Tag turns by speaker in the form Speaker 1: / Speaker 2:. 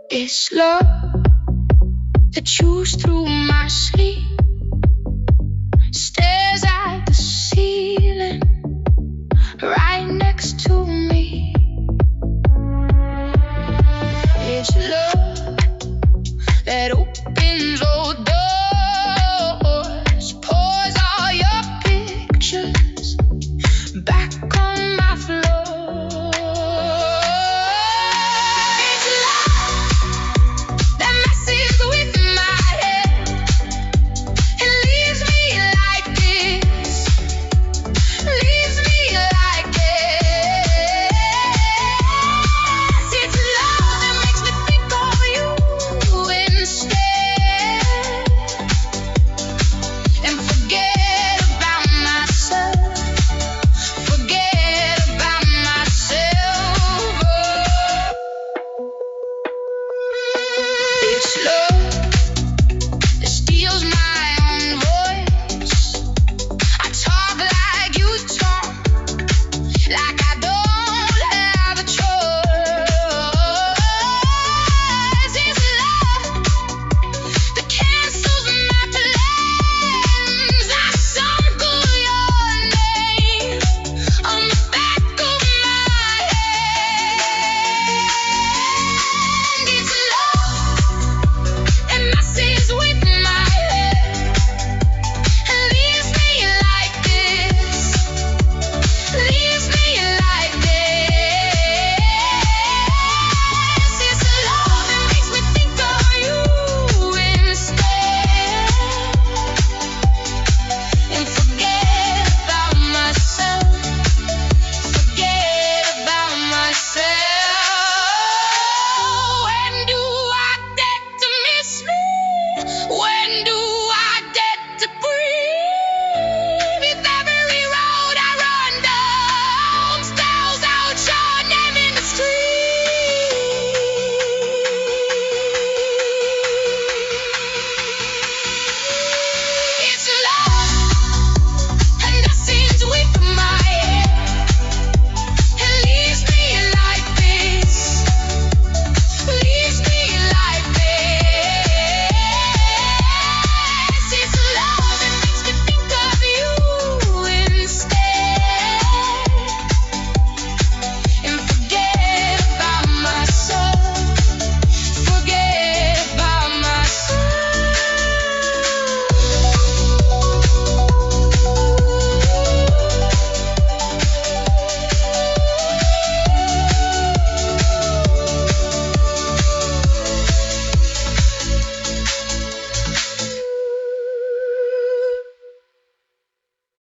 Speaker 1: It's love that chews through my sleep, stares at the ceiling right next to me. It's love that opens all doors, pours all your pictures back on my floor. It's love that messes with my head and leaves me like this, leaves me like this. It's love that makes me think of you instead and forget about myself, forget about myself. It's love.